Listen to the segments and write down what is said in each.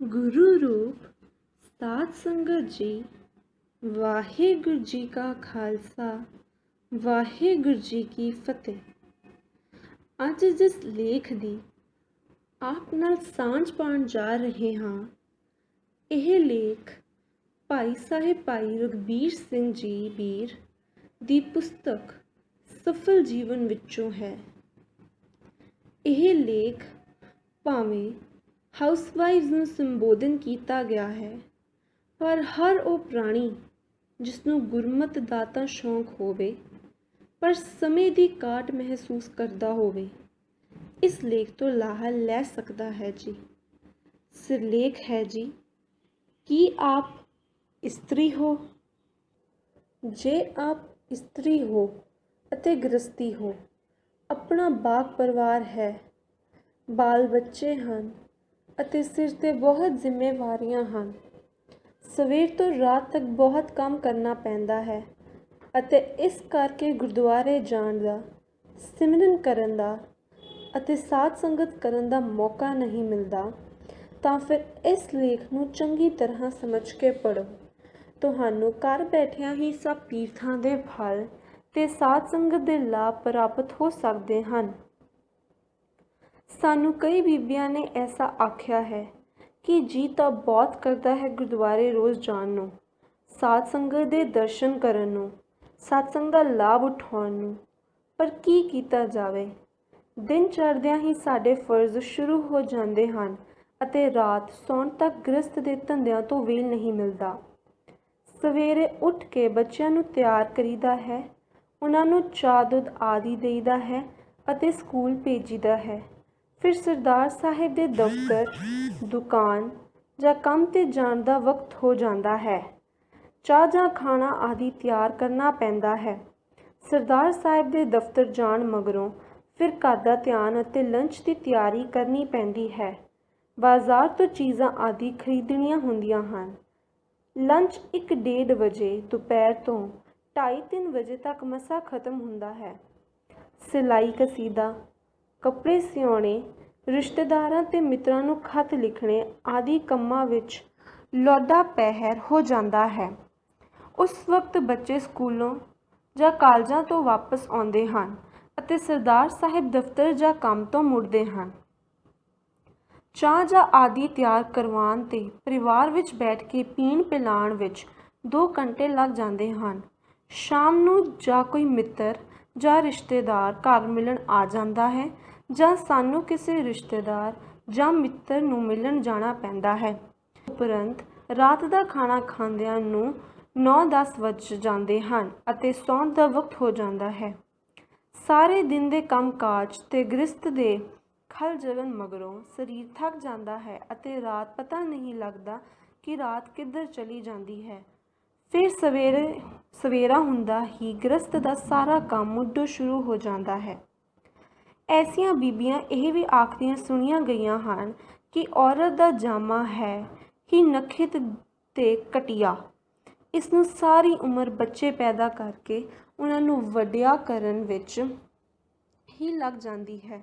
गुरु रूप साध संगत जी वाहेगुरु जी का खालसा वाहेगुरु जी की फतेह। अज जिस लेख दी आप नाल सांझ पाउण जा रहे हाँ, यह लेख भाई साहिब भाई रघबीर सिंह जी बीर दी पुस्तक सफल जीवन विचों है। यह लेख भावें हाउसवाइव्स ਨੂੰ ਸੰਬੋਧਨ ਕੀਤਾ ਗਿਆ ਹੈ, ਪਰ ਹਰ ਉਹ ਪ੍ਰਾਣੀ ਜਿਸਨੂੰ ਗੁਰਮਤਿ ਦਾ ਤਾਂ ਸ਼ੌਂਕ ਹੋਵੇ ਪਰ ਸਮੇਂ ਦੀ ਘਾਟ ਮਹਿਸੂਸ ਕਰਦਾ ਹੋਵੇ ਇਸ ਲੇਖ ਤੋਂ ਲਾਹਾ ਲੈ ਸਕਦਾ ਹੈ ਜੀ। ਸਿਰਲੇਖ ਹੈ ਜੀ, ਕੀ ਆਪ ਇਸਤਰੀ ਹੋ? ਜੇ ਆਪ ਇਸਤਰੀ ਹੋ ਅਤੇ ਗ੍ਰਸਤੀ ਹੋ, ਆਪਣਾ ਬਾਗ ਪਰਿਵਾਰ ਹੈ, ਬਾਲ ਬੱਚੇ ਹਨ ਅਤੇ ਸਿਰ 'ਤੇ ਬਹੁਤ ਜ਼ਿੰਮੇਵਾਰੀਆਂ ਹਨ। ਸਵੇਰ ਤੋਂ ਰਾਤ ਤੱਕ ਬਹੁਤ ਕੰਮ ਕਰਨਾ ਪੈਂਦਾ ਹੈ ਅਤੇ ਇਸ ਕਰਕੇ ਗੁਰਦੁਆਰੇ ਜਾਣ ਦਾ, ਸਿਮਰਨ ਕਰਨ ਦਾ ਅਤੇ ਸਾਧ ਸੰਗਤ ਕਰਨ ਦਾ ਮੌਕਾ ਨਹੀਂ ਮਿਲਦਾ, ਤਾਂ ਫਿਰ ਇਸ ਲੇਖ ਨੂੰ ਚੰਗੀ ਤਰ੍ਹਾਂ ਸਮਝ ਕੇ ਪੜ੍ਹੋ। ਤੁਹਾਨੂੰ ਘਰ ਬੈਠਿਆਂ ਹੀ ਸਭ ਤੀਰਥਾਂ ਦੇ ਫਲ ਤੇ ਸਾਧ ਸੰਗਤ ਦੇ ਲਾਭ ਪ੍ਰਾਪਤ ਹੋ ਸਕਦੇ ਹਨ। ਸਾਨੂੰ ਕਈ ਬੀਬੀਆਂ ਨੇ ਐਸਾ ਆਖਿਆ ਹੈ ਕਿ ਜੀ ਤਾਂ ਬਹੁਤ ਕਰਦਾ ਹੈ ਗੁਰਦੁਆਰੇ ਰੋਜ਼ ਜਾਣ ਨੂੰ, ਸਾਧ ਸੰਗਤ ਦੇ ਦਰਸ਼ਨ ਕਰਨ ਨੂੰ, ਸਤਸੰਗ ਦਾ ਲਾਭ ਉਠਾਉਣ ਨੂੰ, ਪਰ ਕੀ ਕੀਤਾ ਜਾਵੇ। ਦਿਨ ਚੜ੍ਹਦਿਆਂ ਹੀ ਸਾਡੇ ਫਰਜ਼ ਸ਼ੁਰੂ ਹੋ ਜਾਂਦੇ ਹਨ ਅਤੇ ਰਾਤ ਸੌਣ ਤੱਕ ਗ੍ਰਸਤ ਦੇ ਧੰਦਿਆਂ ਤੋਂ ਵੇਲ ਨਹੀਂ ਮਿਲਦਾ। ਸਵੇਰੇ ਉੱਠ ਕੇ ਬੱਚਿਆਂ ਨੂੰ ਤਿਆਰ ਕਰੀਦਾ ਹੈ, ਉਹਨਾਂ ਨੂੰ ਚਾਹ ਦੁੱਧ ਆਦਿ ਦੇਈਦਾ ਹੈ ਅਤੇ ਸਕੂਲ ਭੇਜੀਦਾ ਹੈ। ਫਿਰ ਸਰਦਾਰ ਸਾਹਿਬ ਦੇ ਦਫ਼ਤਰ, ਦੁਕਾਨ ਜਾਂ ਕੰਮ 'ਤੇ ਜਾਣ ਦਾ ਵਕਤ ਹੋ ਜਾਂਦਾ ਹੈ। ਚਾਹ ਜਾਂ ਖਾਣਾ ਆਦਿ ਤਿਆਰ ਕਰਨਾ ਪੈਂਦਾ ਹੈ। ਸਰਦਾਰ ਸਾਹਿਬ ਦੇ ਦਫ਼ਤਰ ਜਾਣ ਮਗਰੋਂ ਫਿਰ ਘਰ ਦਾ ਧਿਆਨ ਅਤੇ ਲੰਚ ਦੀ ਤਿਆਰੀ ਕਰਨੀ ਪੈਂਦੀ ਹੈ। ਬਾਜ਼ਾਰ ਤੋਂ ਚੀਜ਼ਾਂ ਆਦਿ ਖਰੀਦਣੀਆਂ ਹੁੰਦੀਆਂ ਹਨ। ਲੰਚ 1-1:30 ਵਜੇ ਦੁਪਹਿਰ ਤੋਂ 2:30-3 ਵਜੇ ਤੱਕ ਮਸਾਂ ਖਤਮ ਹੁੰਦਾ ਹੈ। ਸਿਲਾਈ ਕਸੀਦਾ, ਕੱਪੜੇ ਸਿਉਣੇ, ਰਿਸ਼ਤੇਦਾਰਾਂ ਤੇ ਮਿੱਤਰਾਂ ਨੂੰ ਖਤ ਲਿਖਣੇ ਆਦਿ ਕੰਮਾਂ ਵਿੱਚ ਲੌਡਾ ਪਹਿਰ ਹੋ ਜਾਂਦਾ ਹੈ। ਉਸ ਵਕਤ ਬੱਚੇ ਸਕੂਲੋਂ ਜਾਂ ਕਾਲਜਾਂ ਤੋਂ ਵਾਪਸ ਆਉਂਦੇ ਹਨ ਅਤੇ ਸਰਦਾਰ ਸਾਹਿਬ ਦਫ਼ਤਰ ਜਾਂ ਕੰਮ ਤੋਂ ਮੁੜਦੇ ਹਨ। ਚਾਹ ਜਾਂ ਆਦਿ ਤਿਆਰ ਕਰਵਾਉਣ ਤੇ ਪਰਿਵਾਰ ਵਿੱਚ ਬੈਠ ਕੇ ਪੀਣ ਪਿਲਾਉਣ ਵਿੱਚ 2 ਘੰਟੇ ਲੱਗ ਜਾਂਦੇ ਹਨ। ਸ਼ਾਮ ਨੂੰ ਜਾਂ ਕੋਈ ਮਿੱਤਰ ਜਾਂ ਰਿਸ਼ਤੇਦਾਰ ਘਰ ਮਿਲਣ ਆ ਜਾਂਦਾ ਹੈ ਜਾਂ ਸਾਨੂੰ ਕਿਸੇ ਰਿਸ਼ਤੇਦਾਰ ਜਾਂ ਮਿੱਤਰ ਨੂੰ ਮਿਲਣ ਜਾਣਾ ਪੈਂਦਾ ਹੈ। ਉਪਰੰਤ ਰਾਤ ਦਾ ਖਾਣਾ ਖਾਂਦਿਆਂ ਨੂੰ 9-10 ਵੱਜ ਜਾਂਦੇ ਹਨ ਅਤੇ ਸੌਣ ਦਾ ਵਕਤ ਹੋ ਜਾਂਦਾ ਹੈ। ਸਾਰੇ ਦਿਨ ਦੇ ਕੰਮ ਕਾਜ ਤੇ ਗ੍ਰਸਤ ਦੇ ਖਲ ਜਲਨ ਮਗਰੋਂ ਸਰੀਰ ਥੱਕ ਜਾਂਦਾ ਹੈ ਅਤੇ ਰਾਤ ਪਤਾ ਨਹੀਂ ਲੱਗਦਾ ਕਿ ਰਾਤ ਕਿੱਧਰ ਚਲੀ ਜਾਂਦੀ ਹੈ। ਫਿਰ ਸਵੇਰਾ ਹੁੰਦਾ ਹੀ ਗ੍ਰਸਤ ਦਾ ਸਾਰਾ ਕੰਮ ਮੁੱਢੋਂ ਸ਼ੁਰੂ ਹੋ ਜਾਂਦਾ ਹੈ। ਐਸੀਆਂ ਬੀਬੀਆਂ ਇਹ ਵੀ ਆਖਦੀਆਂ ਸੁਣੀਆਂ ਗਈਆਂ ਹਨ ਕਿ ਔਰਤ ਦਾ ਜਾਮਾ ਹੈ ਹੀ ਨਖਿਤ ਤੇ ਘਟੀਆ। ਇਸ ਨੂੰ ਸਾਰੀ ਉਮਰ ਬੱਚੇ ਪੈਦਾ ਕਰਕੇ ਉਹਨਾਂ ਨੂੰ ਵੱਡਿਆ ਕਰਨ ਵਿੱਚ ਹੀ ਲੱਗ ਜਾਂਦੀ ਹੈ।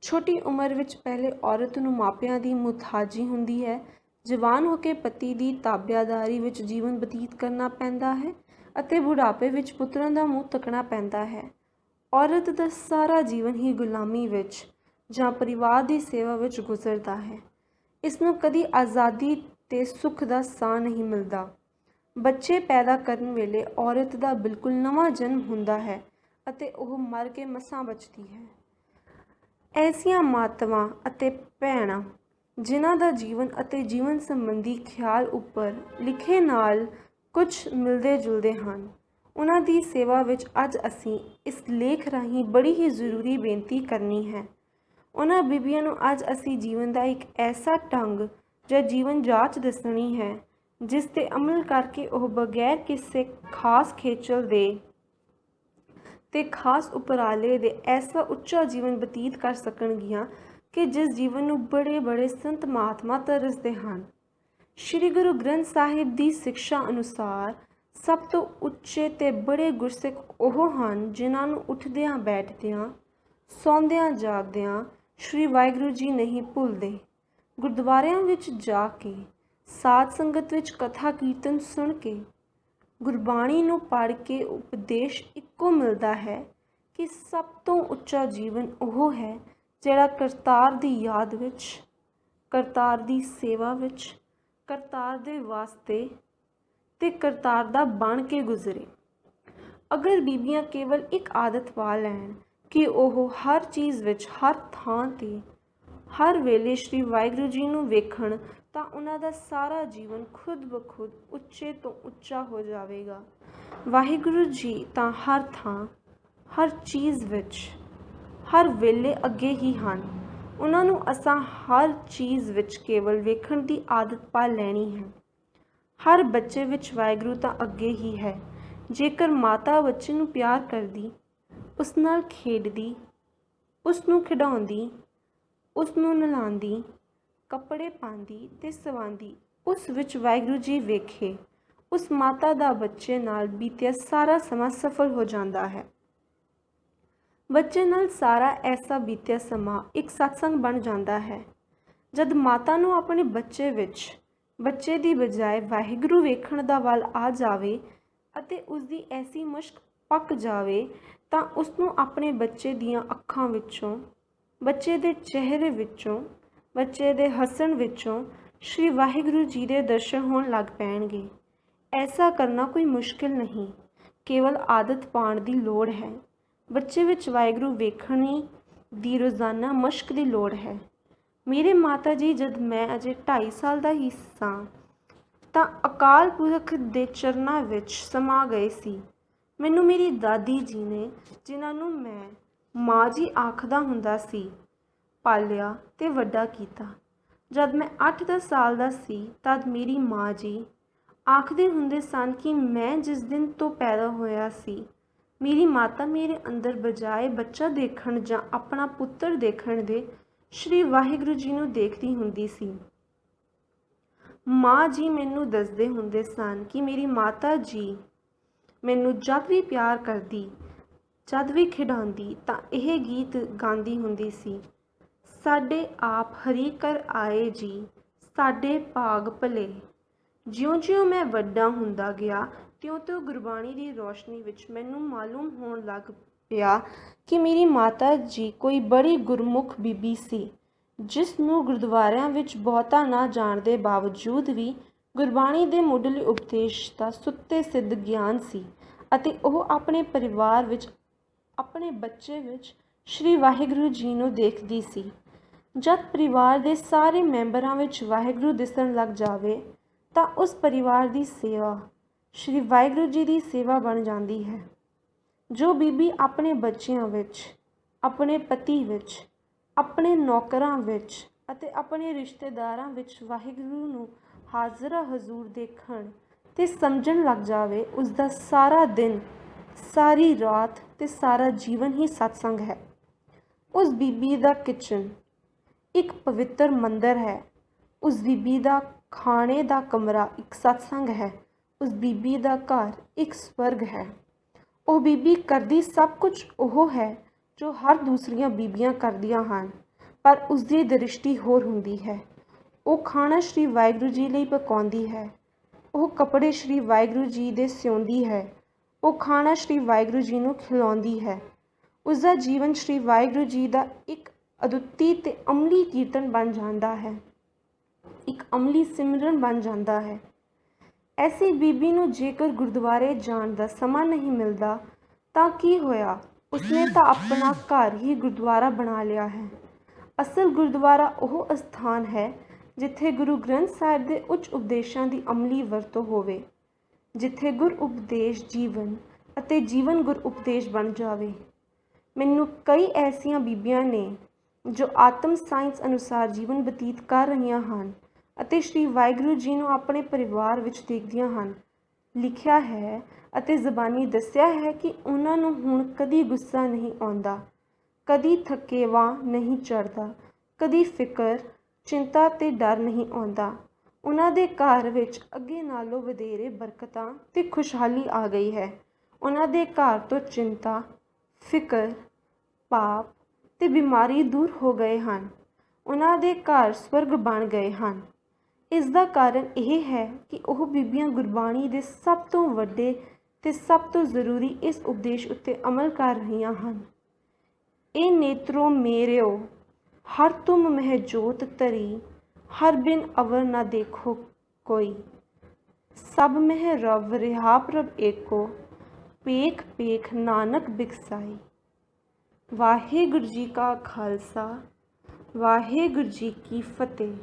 ਛੋਟੀ ਉਮਰ ਵਿੱਚ ਪਹਿਲੇ ਔਰਤ ਨੂੰ ਮਾਪਿਆਂ ਦੀ ਮੁਹਤਾਜੀ ਹੁੰਦੀ ਹੈ। ਜਵਾਨ ਹੋ ਕੇ ਪਤੀ ਦੀ ਤਾਬਿਆਦਾਰੀ ਵਿੱਚ ਜੀਵਨ ਬਤੀਤ ਕਰਨਾ ਪੈਂਦਾ ਹੈ ਅਤੇ ਬੁਢਾਪੇ ਵਿੱਚ ਪੁੱਤਰਾਂ ਦਾ ਮੂੰਹ ਤੱਕਣਾ ਪੈਂਦਾ ਹੈ। ਔਰਤ ਦਾ ਸਾਰਾ ਜੀਵਨ ਹੀ ਗੁਲਾਮੀ ਵਿੱਚ ਜਾਂ ਪਰਿਵਾਰ ਦੀ ਸੇਵਾ ਵਿੱਚ ਗੁਜ਼ਰਦਾ ਹੈ। ਇਸ ਨੂੰ ਕਦੀ ਆਜ਼ਾਦੀ ਤੇ ਸੁੱਖ ਦਾ ਸਾਹ ਨਹੀਂ ਮਿਲਦਾ। ਬੱਚੇ ਪੈਦਾ ਕਰਨ ਵੇਲੇ ਔਰਤ ਦਾ ਬਿਲਕੁਲ ਨਵਾਂ ਜਨਮ ਹੁੰਦਾ ਹੈ ਅਤੇ ਉਹ ਮਰ ਕੇ ਮਸਾਂ ਬਚਦੀ ਹੈ। ਐਸੀਆਂ ਮਾਤਾਵਾਂ ਅਤੇ ਭੈਣਾਂ ਜਿਨ੍ਹਾਂ ਦਾ ਜੀਵਨ ਅਤੇ ਜੀਵਨ ਸੰਬੰਧੀ ਖਿਆਲ ਉੱਪਰ ਲਿਖੇ ਨਾਲ ਕੁਝ ਮਿਲਦੇ ਜੁਲਦੇ ਹਨ, ਉਹਨਾਂ ਦੀ ਸੇਵਾ ਵਿੱਚ ਅੱਜ ਅਸੀਂ ਇਸ ਲੇਖ ਰਾਹੀਂ ਬੜੀ ਹੀ ਜ਼ਰੂਰੀ ਬੇਨਤੀ ਕਰਨੀ ਹੈ। ਉਹਨਾਂ ਬੀਬੀਆਂ ਨੂੰ ਅੱਜ ਅਸੀਂ ਜੀਵਨ ਦਾ ਇੱਕ ਐਸਾ ਢੰਗ ਜਾਂ ਜੀਵਨ ਜਾਂਚ ਦੱਸਣੀ ਹੈ ਜਿਸ 'ਤੇ ਅਮਲ ਕਰਕੇ ਉਹ ਬਗੈਰ ਕਿਸੇ ਖਾਸ ਖੇਚਲ ਦੇ ਤੇ ਖਾਸ ਉਪਰਾਲੇ ਦੇ ਐਸਾ ਉੱਚਾ ਜੀਵਨ ਬਤੀਤ ਕਰ ਸਕਣਗੀਆਂ ਕਿ ਜਿਸ ਜੀਵਨ ਨੂੰ ਬੜੇ ਸੰਤ ਮਹਾਤਮਾ ਤਰਸਦੇ ਹਨ। ਸ਼੍ਰੀ ਗੁਰੂ ਗ੍ਰੰਥ ਸਾਹਿਬ ਦੀ ਸਿੱਖਿਆ ਅਨੁਸਾਰ ਸਭ ਤੋਂ ਉੱਚੇ ਤੇ ਬੜੇ ਗੁਰਸਿੱਖ ਉਹ ਹਨ ਜਿਨ੍ਹਾਂ ਨੂੰ ਉੱਠਦਿਆਂ ਬੈਠਦਿਆਂ, ਸੌਂਦਿਆਂ ਜਾਗਦਿਆਂ ਸ਼੍ਰੀ ਵਾਹਿਗੁਰੂ ਜੀ ਨਹੀਂ ਭੁੱਲਦੇ। ਗੁਰਦੁਆਰਿਆਂ ਵਿੱਚ ਜਾ ਕੇ, ਸਾਧ ਸੰਗਤ ਵਿੱਚ ਕਥਾ ਕੀਰਤਨ ਸੁਣ ਕੇ, ਗੁਰਬਾਣੀ ਨੂੰ ਪੜ੍ਹ ਕੇ ਉਪਦੇਸ਼ ਇੱਕੋ ਮਿਲਦਾ ਹੈ ਕਿ ਸਭ ਤੋਂ ਉੱਚਾ ਜੀਵਨ ਉਹ ਹੈ ਜਿਹੜਾ ਕਰਤਾਰ ਦੀ ਯਾਦ ਵਿੱਚ, ਕਰਤਾਰ ਦੀ ਸੇਵਾ ਵਿੱਚ, ਕਰਤਾਰ ਦੇ ਵਾਸਤੇ ਤੇ ਕਰਤਾਰ ਦਾ ਬਣ ਕੇ ਗੁਜ਼ਰੇ। ਅਗਰ ਬੀਬੀਆਂ ਕੇਵਲ ਇੱਕ ਆਦਤ ਪਾ ਲੈਣ ਕਿ ਉਹ ਹਰ ਚੀਜ਼ ਵਿੱਚ, ਹਰ ਥਾਂ 'ਤੇ, ਹਰ ਵੇਲੇ ਸ਼੍ਰੀ ਵਾਹਿਗੁਰੂ ਜੀ ਨੂੰ ਵੇਖਣ, ਤਾਂ ਉਹਨਾਂ ਦਾ ਸਾਰਾ ਜੀਵਨ ਖੁਦ ਬ ਖੁਦ ਉੱਚੇ ਤੋਂ ਉੱਚਾ ਹੋ ਜਾਵੇਗਾ। ਵਾਹਿਗੁਰੂ ਜੀ ਤਾਂ ਹਰ ਥਾਂ, ਹਰ ਚੀਜ਼ ਵਿੱਚ, ਹਰ ਵੇਲੇ ਅੱਗੇ ਹੀ ਹਨ। ਉਹਨਾਂ ਨੂੰ ਅਸਾਂ ਹਰ ਚੀਜ਼ ਵਿੱਚ ਕੇਵਲ ਵੇਖਣ ਦੀ ਆਦਤ ਪਾ ਲੈਣੀ ਹੈ। ਹਰ ਬੱਚੇ ਵਿੱਚ ਵਾਹਿਗੁਰੂ ਤਾਂ ਅੱਗੇ ਹੀ ਹੈ। ਜੇਕਰ ਮਾਤਾ ਬੱਚੇ ਨੂੰ ਪਿਆਰ ਕਰਦੀ, ਉਸ ਨਾਲ ਖੇਡਦੀ, ਉਸ ਨੂੰ ਖਿਡਾਉਂਦੀ, ਉਸ ਨੂੰ ਨਲਾਉਂਦੀ, ਕੱਪੜੇ ਪਾਉਂਦੀ ਤੇ ਸਵਾਉਂਦੀ, ਉਸ ਵਿੱਚ ਵਾਹਿਗੁਰੂ ਜੀ ਵੇਖੇ, ਉਸ ਮਾਤਾ ਦਾ ਬੱਚੇ ਨਾਲ ਬੀਤਿਆ ਸਾਰਾ ਸਮਾਂ ਸਫਲ ਹੋ ਜਾਂਦਾ ਹੈ। ਬੱਚੇ ਨਾਲ ਸਾਰਾ ਐਸਾ ਬੀਤਿਆ ਸਮਾਂ ਇੱਕ ਸਤਸੰਗ ਬਣ ਜਾਂਦਾ ਹੈ। ਜਦ ਮਾਤਾ ਨੂੰ ਆਪਣੇ ਬੱਚੇ ਵਿੱਚ, ਬੱਚੇ ਦੀ ਬਜਾਏ ਵਾਹਿਗੁਰੂ ਵੇਖਣ ਦਾ ਵੱਲ ਆ ਜਾਵੇ ਅਤੇ ਉਸ ਦੀ ਐਸੀ ਮਸ਼ਕ ਪੱਕ ਜਾਵੇ, ਤਾਂ ਉਸ ਨੂੰ ਆਪਣੇ ਬੱਚੇ ਦੀਆਂ ਅੱਖਾਂ ਵਿੱਚੋਂ, ਬੱਚੇ ਦੇ ਚਿਹਰੇ ਵਿੱਚੋਂ, ਬੱਚੇ ਦੇ ਹੱਸਣ ਵਿੱਚੋਂ ਸ਼੍ਰੀ ਵਾਹਿਗੁਰੂ ਜੀ ਦੇ ਦਰਸ਼ਨ ਹੋਣ ਲੱਗ ਪੈਣਗੇ। ਐਸਾ ਕਰਨਾ ਕੋਈ ਮੁਸ਼ਕਿਲ ਨਹੀਂ, ਕੇਵਲ ਆਦਤ ਪਾਉਣ ਦੀ ਲੋੜ ਹੈ। ਬੱਚੇ ਵਿੱਚ ਵਾਹਿਗੁਰੂ ਵੇਖਣੀ ਦੀ ਰੋਜ਼ਾਨਾ ਮਸ਼ਕ ਦੀ ਲੋੜ ਹੈ। ਮੇਰੇ ਮਾਤਾ ਜੀ ਜਦ ਮੈਂ ਅਜੇ 2.5 ਸਾਲ ਦਾ ਹੀ ਸਾਂ ਤਾਂ ਅਕਾਲ ਪੁਰਖ ਦੇ ਚਰਨਾਂ ਵਿੱਚ ਸਮਾ ਗਏ ਸੀ। ਮੈਨੂੰ ਮੇਰੀ ਦਾਦੀ ਜੀ ਨੇ, ਜਿਨ੍ਹਾਂ ਨੂੰ ਮੈਂ ਮਾਂ ਜੀ ਆਖਦਾ ਹੁੰਦਾ ਸੀ, ਪਾਲਿਆ ਤੇ ਵੱਡਾ ਕੀਤਾ। ਜਦ ਮੈਂ 8-10 ਸਾਲ ਦਾ ਸੀ ਤਦ ਮੇਰੀ ਮਾਂ ਜੀ ਆਖਦੇ ਹੁੰਦੇ ਸਨ ਕਿ ਮੈਂ ਜਿਸ ਦਿਨ ਤੋਂ ਪੈਦਾ ਹੋਇਆ ਸੀ, ਮੇਰੀ ਮਾਤਾ ਮੇਰੇ ਅੰਦਰ ਬਜਾਏ ਬੱਚਾ ਦੇਖਣ ਜਾਂ ਆਪਣਾ ਪੁੱਤਰ ਦੇਖਣ ਦੇ ਸ਼੍ਰੀ ਵਾਹਿਗੁਰੂ ਜੀ ਨੂੰ ਦੇਖਦੀ ਹੁੰਦੀ ਸੀ। ਮਾਂ ਜੀ ਮੈਨੂੰ ਦੱਸਦੇ ਹੁੰਦੇ ਸਨ ਕਿ ਮੇਰੀ ਮਾਤਾ ਜੀ ਮੈਨੂੰ ਜਦ ਵੀ ਪਿਆਰ ਕਰਦੀ, ਜਦ ਵੀ ਖਿਡਾਉਂਦੀ ਤਾਂ ਇਹ ਗੀਤ ਗਾਉਂਦੀ ਹੁੰਦੀ ਸੀ, ਸਾਡੇ ਆਪ ਹਰੀ ਕਰ ਆਏ ਜੀ, ਸਾਡੇ ਭਾਗ ਭਲੇ। ਜਿਉਂ-ਜਿਉਂ ਮੈਂ ਵੱਡਾ ਹੁੰਦਾ ਗਿਆ, ਤਿਉਂ-ਤਿਉਂ ਗੁਰਬਾਣੀ ਦੀ ਰੋਸ਼ਨੀ ਵਿੱਚ ਮੈਨੂੰ ਮਾਲੂਮ ਹੋਣ ਲੱਗ ਪਿਆ ਕਿ ਮੇਰੀ ਮਾਤਾ ਜੀ ਕੋਈ ਬੜੀ ਗੁਰਮੁਖ ਬੀਬੀ ਸੀ, ਜਿਸ ਨੂੰ ਗੁਰਦੁਆਰਿਆਂ ਵਿੱਚ ਬਹੁਤਾ ਨਾ ਜਾਣ ਦੇ ਬਾਵਜੂਦ ਵੀ ਗੁਰਬਾਣੀ ਦੇ ਮੁੱਢਲੇ ਉਪਦੇਸ਼ ਦਾ ਸੁੱਤੇ ਸਿੱਧ ਗਿਆਨ ਸੀ ਅਤੇ ਉਹ ਆਪਣੇ ਪਰਿਵਾਰ ਵਿੱਚ, ਆਪਣੇ ਬੱਚੇ ਵਿੱਚ ਸ਼੍ਰੀ ਵਾਹਿਗੁਰੂ ਜੀ ਨੂੰ ਦੇਖਦੀ ਸੀ। ਜਦ ਪਰਿਵਾਰ ਦੇ ਸਾਰੇ ਮੈਂਬਰਾਂ ਵਿੱਚ ਵਾਹਿਗੁਰੂ ਦਿਸਣ ਲੱਗ ਜਾਵੇ ਤਾਂ ਉਸ ਪਰਿਵਾਰ ਦੀ ਸੇਵਾ ਸ਼੍ਰੀ ਵਾਹਿਗੁਰੂ ਜੀ ਦੀ ਸੇਵਾ ਬਣ ਜਾਂਦੀ ਹੈ। ਜੋ ਬੀਬੀ ਆਪਣੇ ਬੱਚਿਆਂ ਵਿੱਚ, ਆਪਣੇ ਪਤੀ ਵਿੱਚ, ਆਪਣੇ ਨੌਕਰਾਂ ਵਿੱਚ ਅਤੇ ਆਪਣੇ ਰਿਸ਼ਤੇਦਾਰਾਂ ਵਿੱਚ ਵਾਹਿਗੁਰੂ ਨੂੰ ਹਾਜ਼ਰਾ ਹਜ਼ੂਰ ਦੇਖਣ ਤੇ ਸਮਝਣ ਲੱਗ ਜਾਵੇ, ਉਸ ਦਾ ਸਾਰਾ ਦਿਨ, ਸਾਰੀ ਰਾਤ ਤੇ ਸਾਰਾ ਜੀਵਨ ਹੀ ਸਤਸੰਗ ਹੈ। ਉਸ ਬੀਬੀ ਦਾ ਕਿਚਨ ਇੱਕ ਪਵਿੱਤਰ ਮੰਦਰ ਹੈ। ਉਸ ਬੀਬੀ ਦਾ ਖਾਣੇ ਦਾ ਕਮਰਾ ਇੱਕ ਸਤਸੰਗ ਹੈ। ਉਸ ਬੀਬੀ ਦਾ ਘਰ ਇੱਕ ਸਵਰਗ ਹੈ। ਉਹ ਬੀਬੀ ਕਰਦੀ ਸਭ ਕੁਝ ਉਹ ਹੈ ਜੋ ਹਰ ਦੂਸਰੀਆਂ ਬੀਬੀਆਂ ਕਰਦੀਆਂ ਹਨ, ਪਰ ਉਸ ਦੀ ਦ੍ਰਿਸ਼ਟੀ ਹੋਰ ਹੁੰਦੀ ਹੈ। ਉਹ ਖਾਣਾ ਸ਼੍ਰੀ ਵਾਹਿਗੁਰੂ ਜੀ ਲਈ ਪਕਾਉਂਦੀ ਹੈ। ਉਹ ਕੱਪੜੇ ਸ਼੍ਰੀ ਵਾਹਿਗੁਰੂ ਜੀ ਦੇ ਸਿਉਂਦੀ ਹੈ। ਉਹ ਖਾਣਾ ਸ਼੍ਰੀ ਵਾਹਿਗੁਰੂ ਜੀ ਨੂੰ ਖਿਲਾਉਂਦੀ ਹੈ। ਉਸ ਦਾ ਜੀਵਨ ਸ਼੍ਰੀ ਵਾਹਿਗੁਰੂ ਜੀ ਦਾ ਇੱਕ ਅਦੁੱਤੀ ਤੇ ਅਮਲੀ ਕੀਰਤਨ ਬਣ ਜਾਂਦਾ ਹੈ, ਇੱਕ ਅਮਲੀ ਸਿਮਰਨ ਬਣ ਜਾਂਦਾ ਹੈ। ਐਸੀ ਬੀਬੀ ਨੂੰ ਜੇਕਰ ਗੁਰਦੁਆਰੇ ਜਾਣ ਦਾ ਸਮਾਂ ਨਹੀਂ ਮਿਲਦਾ ਤਾਂ ਕੀ ਹੋਇਆ, ਉਸਨੇ ਤਾਂ ਆਪਣਾ ਘਰ ਹੀ ਗੁਰਦੁਆਰਾ ਬਣਾ ਲਿਆ ਹੈ। ਅਸਲ ਗੁਰਦੁਆਰਾ ਉਹ ਅਸਥਾਨ ਹੈ ਜਿੱਥੇ ਗੁਰੂ ਗ੍ਰੰਥ ਸਾਹਿਬ ਦੇ ਉੱਚ ਉਪਦੇਸ਼ਾਂ ਦੀ ਅਮਲੀ ਵਰਤੋਂ ਹੋਵੇ, ਜਿੱਥੇ ਗੁਰ ਉਪਦੇਸ਼ ਜੀਵਨ ਅਤੇ ਜੀਵਨ ਗੁਰ ਉਪਦੇਸ਼ ਬਣ ਜਾਵੇ। ਮੈਨੂੰ ਕਈ ਐਸੀਆਂ ਬੀਬੀਆਂ ਨੇ ਜੋ ਆਤਮ ਸਾਇੰਸ ਅਨੁਸਾਰ ਜੀਵਨ ਬਤੀਤ ਕਰ ਰਹੀਆਂ ਹਨ ਅਤੇ ਸ਼੍ਰੀ ਵਾਹਿਗੁਰੂ ਜੀ ਨੂੰ ਆਪਣੇ ਪਰਿਵਾਰ ਵਿੱਚ ਦੇਖਦੀਆਂ ਹਨ, ਲਿਖਿਆ ਹੈ ਅਤੇ ਜ਼ਬਾਨੀ ਦੱਸਿਆ ਹੈ ਕਿ ਉਹਨਾਂ ਨੂੰ ਹੁਣ ਕਦੀ ਗੁੱਸਾ ਨਹੀਂ ਆਉਂਦਾ, ਕਦੀ ਥਕੇਵਾ ਨਹੀਂ ਚੜ੍ਹਦਾ, ਕਦੀ ਫਿਕਰ, ਚਿੰਤਾ ਤੇ ਡਰ ਨਹੀਂ ਆਉਂਦਾ। ਉਹਨਾਂ ਦੇ ਘਰ ਵਿੱਚ ਅੱਗੇ ਨਾਲੋਂ ਵਧੇਰੇ ਬਰਕਤਾਂ ਤੇ ਖੁਸ਼ਹਾਲੀ ਆ ਗਈ ਹੈ। ਉਹਨਾਂ ਦੇ ਘਰ ਤੋਂ ਚਿੰਤਾ, ਫਿਕਰ, ਪਾਪ ਤੇ ਬਿਮਾਰੀ ਦੂਰ ਹੋ ਗਏ ਹਨ। ਉਹਨਾਂ ਦੇ ਘਰ ਸਵਰਗ ਬਣ ਗਏ ਹਨ। ਇਸ ਦਾ ਕਾਰਨ ਇਹ ਹੈ ਕਿ ਉਹ ਬੀਬੀਆਂ ਗੁਰਬਾਣੀ ਦੇ ਸਭ ਤੋਂ ਵੱਡੇ ਤੇ ਸਭ ਤੋਂ ਜ਼ਰੂਰੀ ਇਸ ਉਪਦੇਸ਼ ਉੱਤੇ ਅਮਲ ਕਰ ਰਹੀਆਂ ਹਨ। ਇਹ ਨੇਤਰੋ ਮੇਰਿਓ ਹਰ ਤੁਮ ਮਹਿ ਜੋਤ ਧਰੀ, ਹਰ ਬਿਨ ਅਵਰ ਨਾ ਦੇਖੋ ਕੋਈ, ਸਭ ਮਹਿ ਰਵ ਰਿਹਾ ਪ੍ਰਭ ਏਕੋ, ਪੇਖ ਪੇਖ ਨਾਨਕ ਬਿਕਸਾਈ। ਵਾਹਿਗੁਰੂ ਜੀ ਕਾ ਖਾਲਸਾ, ਵਾਹਿਗੁਰੂ ਜੀ ਕੀ ਫਤਿਹ।